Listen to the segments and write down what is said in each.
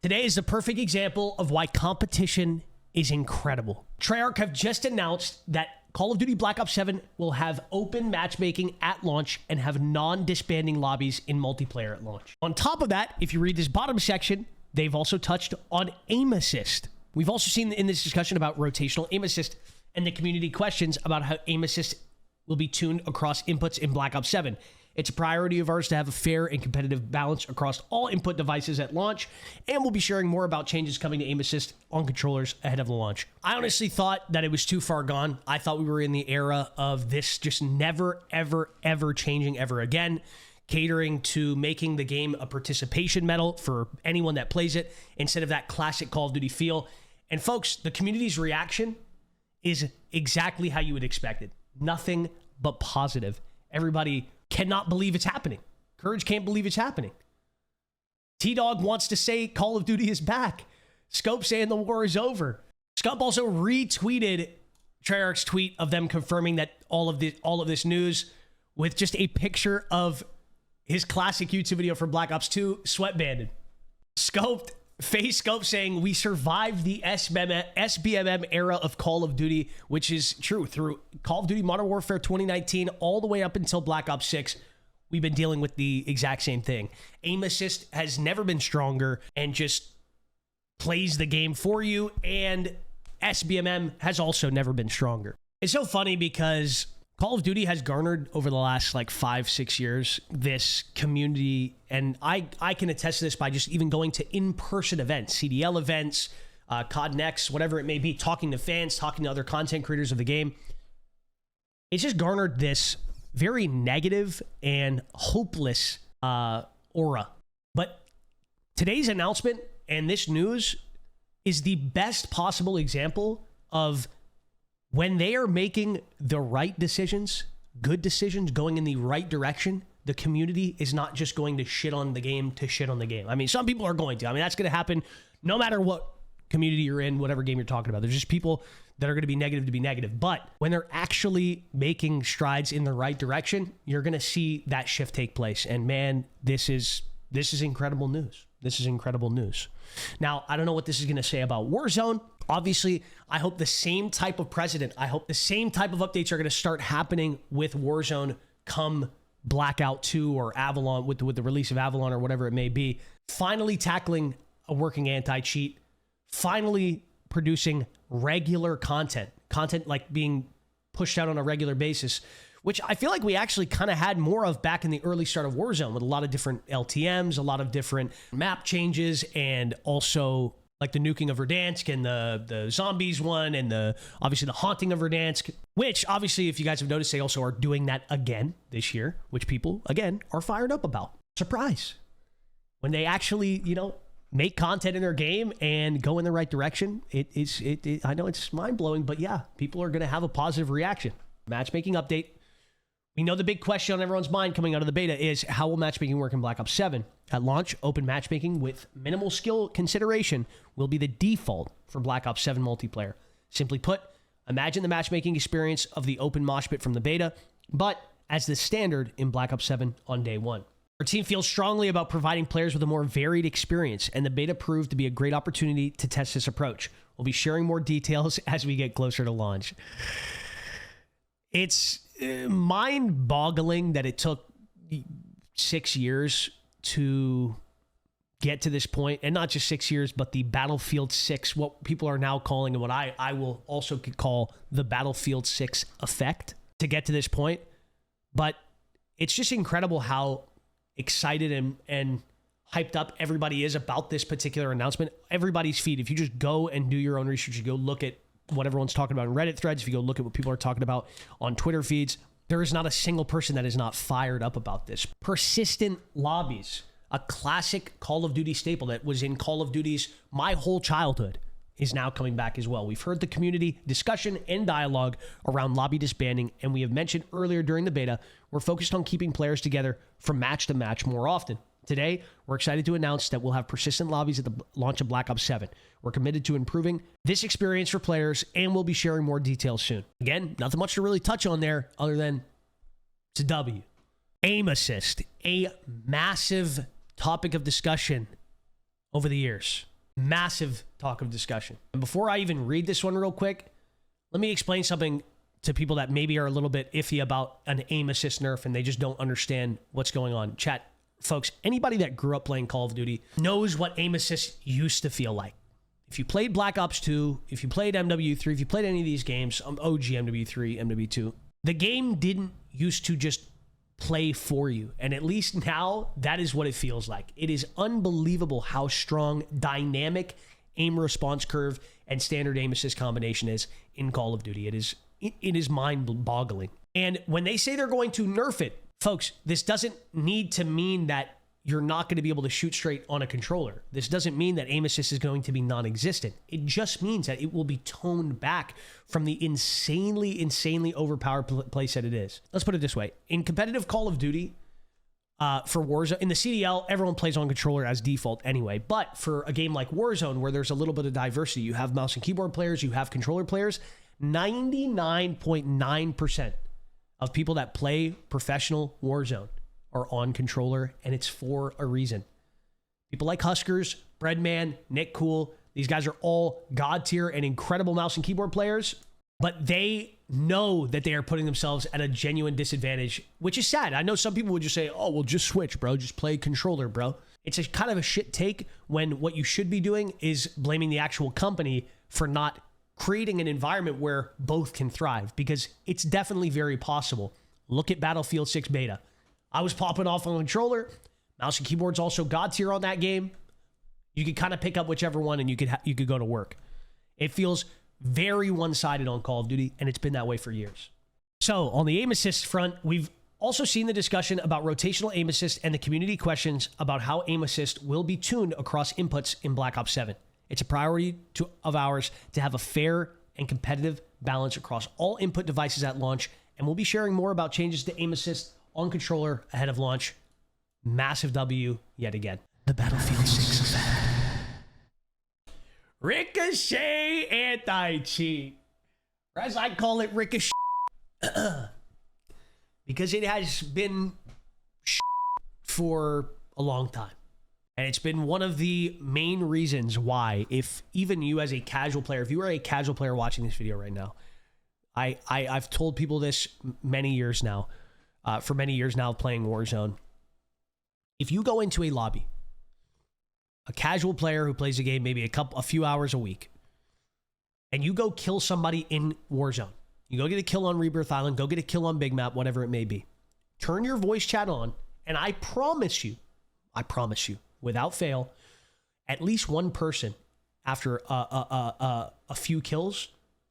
Today is the perfect example of why competition is incredible. Treyarch have just announced that Call of Duty Black Ops 7 will have open matchmaking at launch and have non-disbanding lobbies in multiplayer at launch. On top of that, if you read this bottom section, they've also touched on aim assist. We've also seen in this discussion about rotational aim assist and the community questions about how aim assist will be tuned across inputs in Black Ops 7. It's a priority of ours to have a fair and competitive balance across all input devices at launch, and we'll be sharing more about changes coming to aim assist on controllers ahead of the launch. I honestly thought that it was too far gone. I thought we were in the era of this just never, ever, ever changing ever again, catering to making the game a participation medal for anyone that plays it instead of that classic Call of Duty feel. And folks, the community's reaction is exactly how you would expect it. Nothing but positive. Everybody cannot believe it's happening. Courage can't believe it's happening. T-Dog wants to say Call of Duty is back. Scope saying the war is over. Scope also retweeted Treyarch's tweet of them confirming that all of this news with just a picture of his classic YouTube video for Black Ops 2, sweatbanded. Scope saying we survived the SBMM era of Call of Duty, which is true. Through Call of Duty Modern Warfare 2019 all the way up until Black Ops 6, we've been dealing with the exact same thing. Aim assist has never been stronger and just plays the game for you, and SBMM has also never been stronger. It's so funny because Call of Duty has garnered over the last like 5-6 years this community, and I can attest to this by just even going to in-person events, CDL events, COD Next, whatever it may be, talking to fans, talking to other content creators of the game. It's just garnered this very negative and hopeless aura. But today's announcement and this news is the best possible example of when they are making the right decisions, good decisions, going in the right direction, the community is not just going to shit on the game to shit on the game. I mean, some people are going to. I mean, that's going to happen no matter what community you're in, whatever game you're talking about. There's just people that are going to be negative. But when they're actually making strides in the right direction, you're going to see that shift take place. And man, this is incredible news. This is incredible news. Now, I don't know what this is going to say about Warzone. Obviously, I hope the same type of precedent, I hope the same type of updates are going to start happening with Warzone come Blackout 2 or Avalon, with the release of Avalon or whatever it may be. Finally tackling a working anti-cheat. Finally producing regular content like being pushed out on a regular basis, which I feel like we actually kind of had more of back in the early start of Warzone, with a lot of different LTMs, a lot of different map changes, and also like the nuking of Riousx and the zombies one, and obviously the haunting of Riousx, which obviously, if you guys have noticed, they also are doing that again this year, which people, again, are fired up about. Surprise. When they actually, make content in their game and go in the right direction, I know it's mind-blowing, but yeah, people are going to have a positive reaction. Matchmaking update. We know the big question on everyone's mind coming out of the beta is, how will matchmaking work in Black Ops 7? At launch, open matchmaking with minimal skill consideration will be the default for Black Ops 7 multiplayer. Simply put, imagine the matchmaking experience of the open mosh pit from the beta, but as the standard in Black Ops 7 on day one. Our team feels strongly about providing players with a more varied experience, and the beta proved to be a great opportunity to test this approach. We'll be sharing more details as we get closer to launch. It's mind-boggling that it took 6 years to get to this point, and not just 6 years, but the Battlefield 6, what people are now calling, and what I will also call the Battlefield 6 effect, to get to this point. But it's just incredible how excited and hyped up everybody is about this particular announcement. Everybody's feed, if you just go and do your own research, you go look at what everyone's talking about in Reddit threads, if you go look at what people are talking about on Twitter feeds, there is not a single person that is not fired up about this. Persistent lobbies, a classic Call of Duty staple that was in Call of Duty's my whole childhood, is now coming back as well. We've heard the community discussion and dialogue around lobby disbanding, and we have mentioned earlier during the beta, we're focused on keeping players together from match to match more often. Today, we're excited to announce that we'll have persistent lobbies at the launch of Black Ops 7. We're committed to improving this experience for players, and we'll be sharing more details soon. Again, nothing much to really touch on there other than it's a W. Aim assist, a massive topic of discussion over the years. Massive talk of discussion. And before I even read this one real quick, let me explain something to people that maybe are a little bit iffy about an aim assist nerf and they just don't understand what's going on. Chat, folks, anybody that grew up playing Call of Duty knows what aim assist used to feel like. If you played Black Ops 2, if you played MW3, if you played any of these games, OG MW3, MW2, the game didn't used to just play for you. And at least now, that is what it feels like. It is unbelievable how strong, dynamic aim response curve and standard aim assist combination is in Call of Duty. It is mind-boggling. And when they say they're going to nerf it, folks, this doesn't need to mean that you're not going to be able to shoot straight on a controller. This doesn't mean that aim assist is going to be non-existent. It just means that it will be toned back from the insanely overpowered playset it is. Let's put it this way. In competitive Call of Duty, for Warzone, in the CDL, everyone plays on controller as default anyway. But for a game like Warzone, where there's a little bit of diversity, you have mouse and keyboard players, you have controller players, 99.9% of people that play professional Warzone are on controller, and it's for a reason. People like Huskers, Breadman, Nick Cool, these guys are all god tier and incredible mouse and keyboard players, but they know that they are putting themselves at a genuine disadvantage, which is sad. I know some people would just say, oh, well, just switch, bro. Just play controller, bro. It's a kind of a shit take when what you should be doing is blaming the actual company for not creating an environment where both can thrive, because it's definitely very possible. Look at Battlefield 6 beta. I was popping off on controller. Mouse and keyboard's also god tier on that game. You could kind of pick up whichever one and you could go to work. It feels very one-sided on Call of Duty, and it's been that way for years. So on the aim assist front, we've also seen the discussion about rotational aim assist and the community questions about how aim assist will be tuned across inputs in Black Ops 7. It's a priority of ours to have a fair and competitive balance across all input devices at launch, and we'll be sharing more about changes to aim assist on controller ahead of launch. Massive W yet again. The Battlefield 6 effect. Ricochet anti-cheat. Or as I call it, Ricochet. Because it has been for a long time. And it's been one of the main reasons why, if even you as a casual player, if you are a casual player watching this video right now, I've told people this many years now, for many years now playing Warzone. If you go into a lobby, a casual player who plays a game maybe a few hours a week, and you go kill somebody in Warzone, you go get a kill on Rebirth Island, go get a kill on Big Map, whatever it may be, turn your voice chat on, and I promise you, without fail, at least one person after a few kills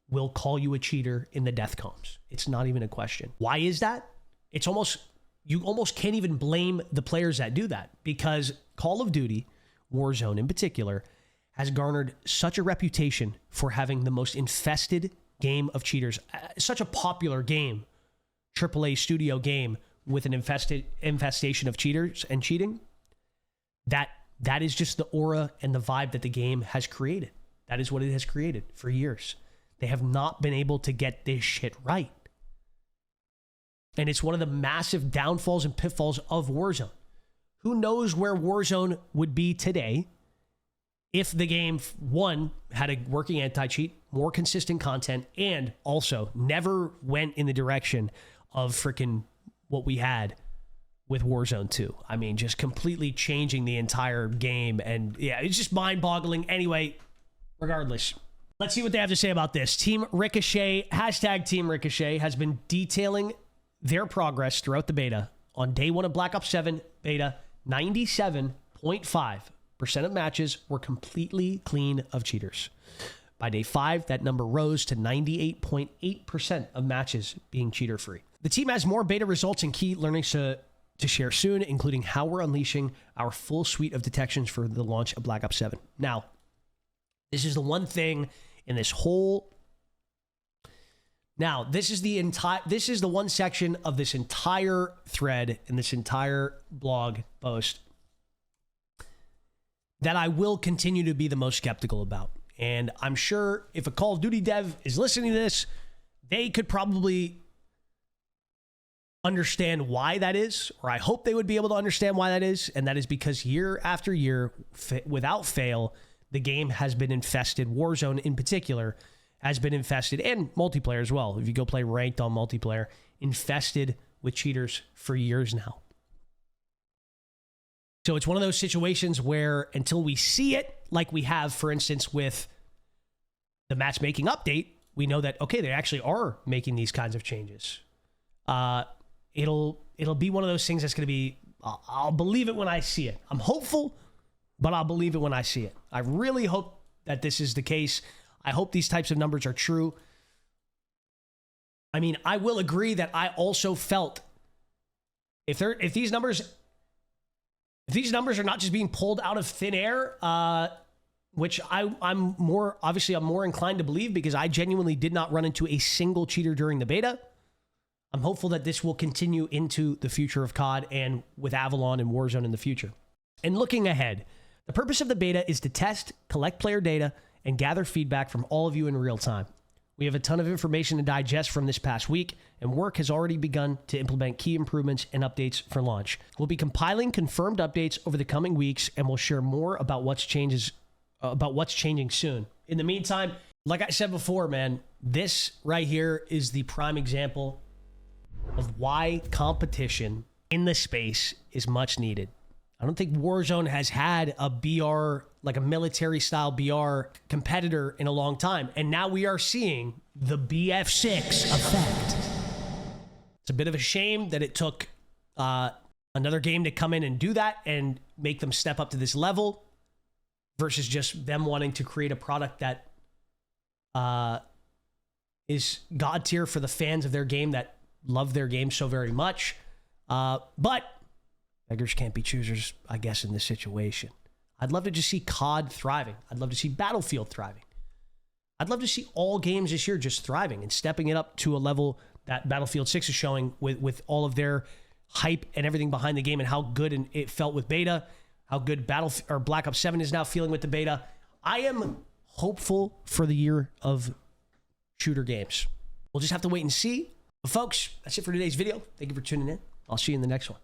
will call you a cheater in the death comms. It's not even a question. Why is that? You almost can't even blame the players that do that, because Call of Duty, Warzone in particular, has garnered such a reputation for having the most infested game of cheaters. Such a popular game, AAA studio game with an infestation of cheaters and cheating, that is just the aura and the vibe that the game has created. That is what it has created for years. They have not been able to get this shit right. And it's one of the massive downfalls and pitfalls of Warzone. Who knows where Warzone would be today if the game, one, had a working anti-cheat, more consistent content, and also never went in the direction of freaking what we had with Warzone 2. I mean, just completely changing the entire game. And yeah, it's just mind-boggling. Anyway, regardless, let's see what they have to say about this. Team Ricochet, hashtag Team Ricochet, has been detailing their progress throughout the beta. On day one of Black Ops 7 beta, 97.5% of matches were completely clean of cheaters. By day 5, that number rose to 98.8% of matches being cheater-free. The team has more beta results and key learnings to share soon, including how we're unleashing our full suite of detections for the launch of Black Ops 7. Now, this is the one thing in this whole... Now, this is the one section of this entire thread and this entire blog post that I will continue to be the most skeptical about. And I'm sure if a Call of Duty dev is listening to this, they could probably understand why that is, or I hope they would be able to understand why that is. And that is because year after year, without fail, the game has been infested. Warzone in particular has been infested, and multiplayer as well. If you go play ranked on multiplayer, infested with cheaters for years now. So it's one of those situations where until we see it, like we have, for instance, with the matchmaking update, we know that, okay, they actually are making these kinds of changes. It'll be one of those things that's going to be, I'll believe it when I see it. I'm hopeful, but I'll believe it when I see it. I really hope that this is the case. I hope these types of numbers are true. I mean, I will agree that I also felt if these numbers are not just being pulled out of thin air, which I'm more inclined to believe because I genuinely did not run into a single cheater during the beta. I'm hopeful that this will continue into the future of COD and with Avalon and Warzone in the future. And looking ahead, the purpose of the beta is to test, collect player data, and gather feedback from all of you in real time. We have a ton of information to digest from this past week, and work has already begun to implement key improvements and updates for launch. We'll be compiling confirmed updates over the coming weeks, and we'll share more about what's changing soon. In the meantime, like I said before, man, this right here is the prime example of why competition in the space is much needed. I don't think Warzone has had a BR, like a military-style BR competitor in a long time. And now we are seeing the BF6 effect. It's a bit of a shame that it took another game to come in and do that and make them step up to this level versus just them wanting to create a product that is God tier for the fans of their game that love their game so very much. But beggars can't be choosers, I guess, in this situation. I'd love to just see COD thriving. I'd love to see Battlefield thriving. I'd love to see all games this year just thriving and stepping it up to a level that Battlefield 6 is showing with all of their hype and everything behind the game and how good it felt with beta, how good Black Ops 7 is now feeling with the beta. I am hopeful for the year of shooter games. We'll just have to wait and see. But folks, that's it for today's video. Thank you for tuning in. I'll see you in the next one.